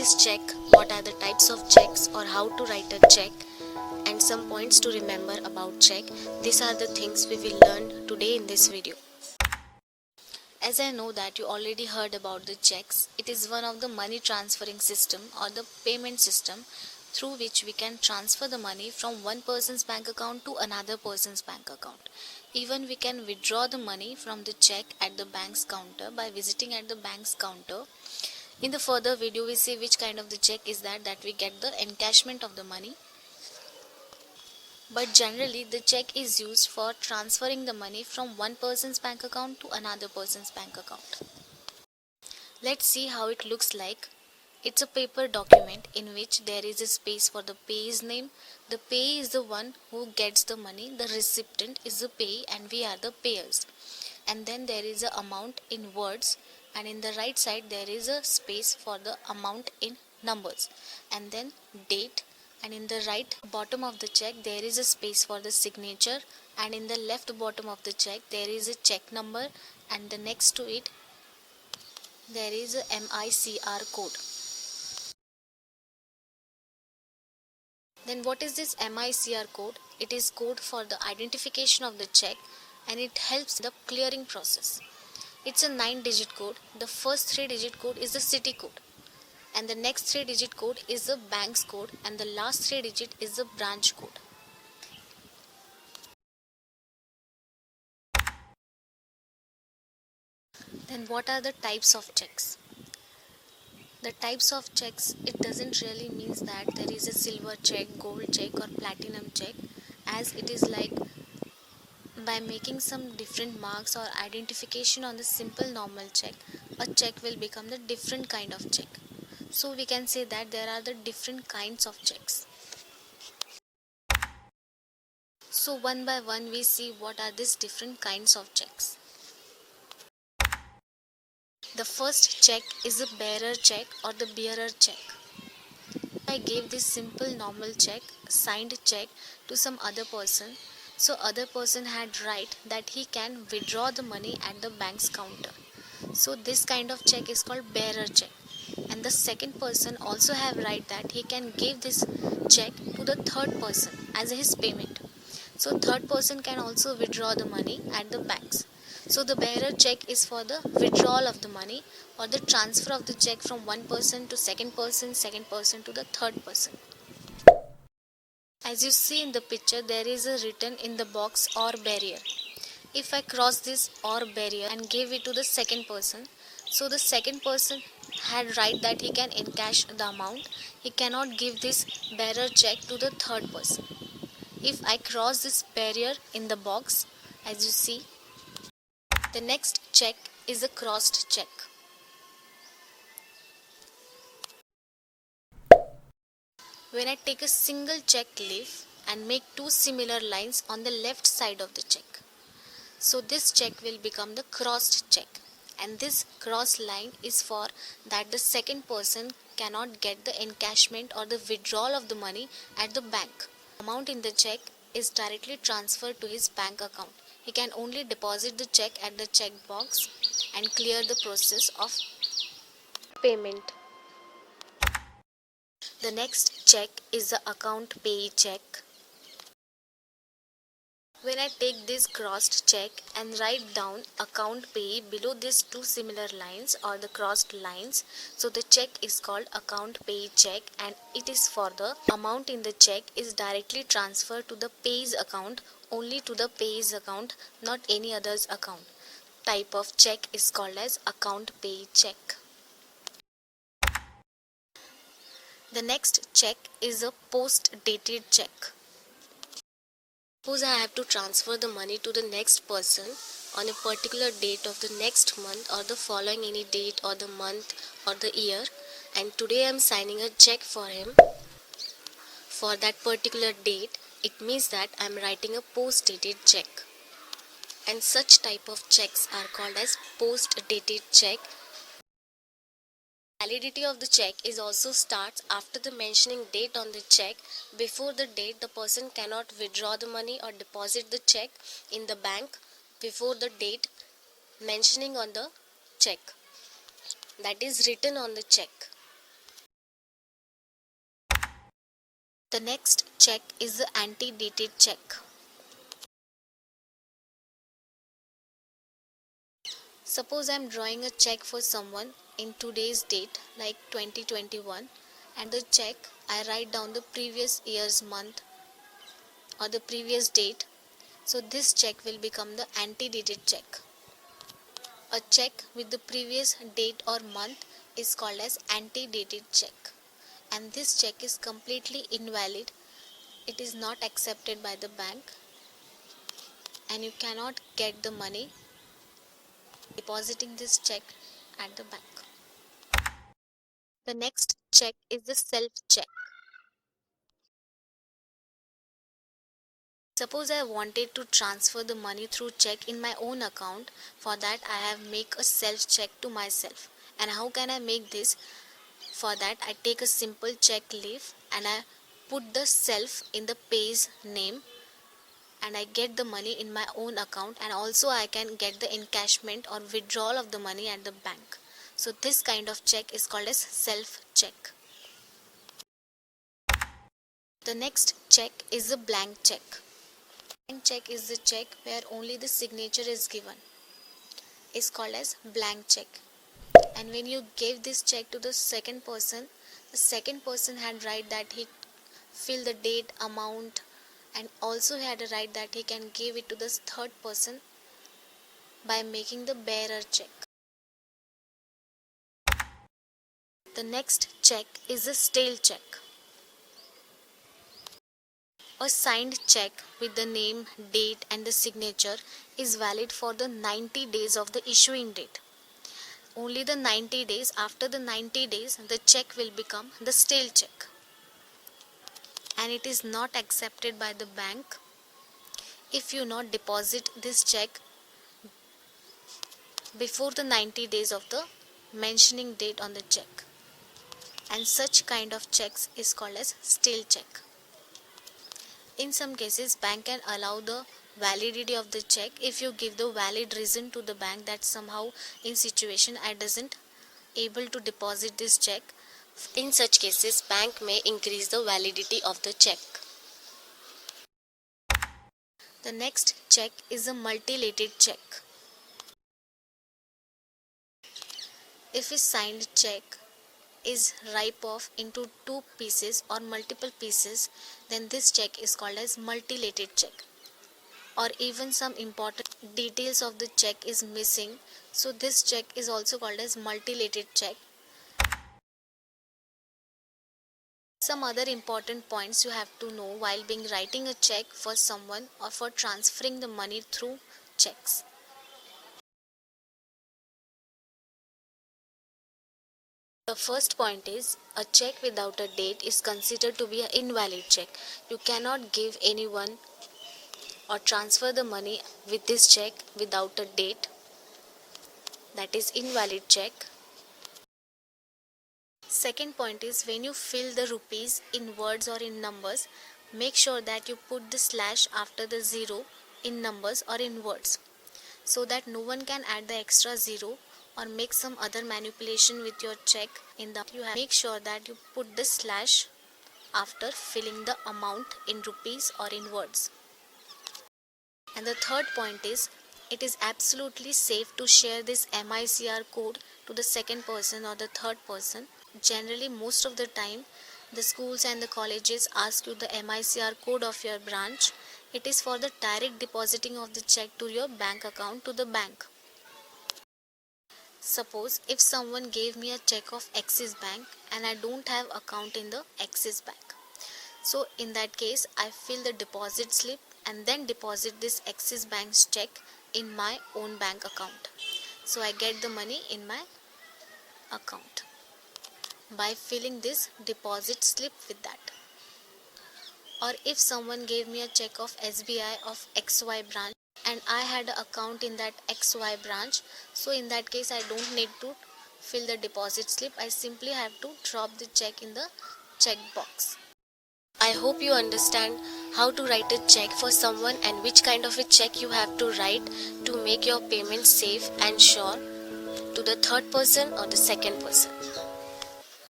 is check, what are the types of checks or how to write a check, and some points to remember about check. These are the things we will learn today in this video. As I know that you already heard about the checks, it is one of the money transferring system or the payment system through which we can transfer the money from one person's bank account to another person's bank account. Even we can withdraw the money from the check at the bank's counter by visiting at the bank's counter. In the further video we see which kind of the check is that we get the encashment of the money. But generally the check is used for transferring the money from one person's bank account to another person's bank account. Let's see how it looks like. It's a paper document in which there is a space for the payer's name. The payee is the one who gets the money, the recipient is the payee and we are the payers. And then there is a amount in words, and in the right side there is a space for the amount in numbers, and then date, and in the right bottom of the check there is a space for the signature, and in the left bottom of the check there is a check number, and the next to it there is a MICR code. Then what is this MICR code? It is code for the identification of the check and it helps the clearing process. It's a 9-digit code. The first 3-digit code is the city code, and the next 3-digit code is the bank's code, and the last 3-digit is the branch code. Then what are the types of checks? The types of checks, it doesn't really means that there is a silver check, gold check or platinum check, as it is like by making some different marks or identification on the simple normal check, a check will become the different kind of check. So we can say that there are the different kinds of checks. So one by one we see what are these different kinds of checks. The first check is a bearer check or the bearer check. I gave this simple normal check, signed check to some other person. So other person had right that he can withdraw the money at the bank's counter. So this kind of check is called bearer check. And the second person also have right that he can give this check to the third person as his payment. So third person can also withdraw the money at the banks. So the bearer check is for the withdrawal of the money or the transfer of the check from one person to second person to the third person. As you see in the picture, there is a written in the box or barrier. If I cross this or barrier and give it to the second person, so the second person had right that he can encash the amount. He cannot give this bearer check to the third person. If I cross this barrier in the box, as you see, the next check is a crossed check. When I take a single check leaf and make two similar lines on the left side of the check, so this check will become the crossed check, and this cross line is for that the second person cannot get the encashment or the withdrawal of the money at the bank. Amount in the check is directly transferred to his bank account. He can only deposit the check at the check box and clear the process of payment. The next check is the account payee check. When I take this crossed check and write down account payee below these two similar lines or the crossed lines, so the check is called account payee check, and it is for the amount in the check is directly transferred to the payee's account, only to the payee's account, not any other's account. Type of check is called as account payee check. The next check is a post dated check. Suppose I have to transfer the money to the next person on a particular date of the next month or the following any date or the month or the year, and today I am signing a check for him for that particular date. It means that I am writing a post dated check, and such type of checks are called as post dated check. Validity of the check is also starts after the mentioning date on the check. Before the date, the person cannot withdraw the money or deposit the check in the bank before the date mentioning on the check that is written on the check. The next check is the antedated check. Suppose I am drawing a check for someone in today's date like 2021, and the check I write down the previous year's month or the previous date. So this check will become the antedated check. A check with the previous date or month is called as antedated check, and this check is completely invalid. It is not accepted by the bank and you cannot get the money depositing this check at the bank. The next check is the self check. Suppose I wanted to transfer the money through check in my own account. For that I have make a self check to myself. And how can I make this? For that I take a simple check leaf and I put the self in the pay's name, and I get the money in my own account, and also I can get the encashment or withdrawal of the money at the bank. So this kind of check is called as self check. The next check is a blank check. Blank check is the check where only the signature is given. It's called as blank check. And when you gave this check to the second person had right that he fill the date, amount, and also he had a right that he can give it to the third person by making the bearer check. The next check is a stale check. A signed check with the name, date and the signature is valid for the 90 days of the issuing date. Only the 90 days, after the 90 days, the check will become the stale check. And it is not accepted by the bank if you not deposit this check before the 90 days of the mentioning date on the check. And such kind of checks is called as stale check. In some cases, bank can allow the validity of the check if you give the valid reason to the bank that somehow in situation I doesn't able to deposit this check. In such cases, bank may increase the validity of the check. The next check is a multilated check. If a signed check is ripped off into two pieces or multiple pieces, then this check is called as multilated check. Or even some important details of the check is missing, so this check is also called as multilated check. Some other important points you have to know while being writing a check for someone or for transferring the money through checks. The first point is a check without a date is considered to be an invalid check. You cannot give anyone or transfer the money with this check without a date. That is invalid check. Second point is when you fill the rupees in words or in numbers, make sure that you put the slash after the zero in numbers or in words, so that no one can add the extra zero or make some other manipulation with your check. You have make sure that you put the slash after filling the amount in rupees or in words. And the third point is it is absolutely safe to share this MICR code to the second person or the third person. Generally, most of the time, the schools and the colleges ask you the MICR code of your branch. It is for the direct depositing of the check to your bank account to the bank. Suppose if someone gave me a check of Axis Bank and I don't have account in the Axis Bank. So in that case, I fill the deposit slip and then deposit this Axis Bank's check in my own bank account. So I get the money in my account by filling this deposit slip with that. Or if someone gave me a check of SBI of XY branch and I had an account in that XY branch, so in that case I don't need to fill the deposit slip. I simply have to drop the check in the check box. I hope you understand how to write a check for someone and which kind of a check you have to write to make your payment safe and sure to the third person or the second person.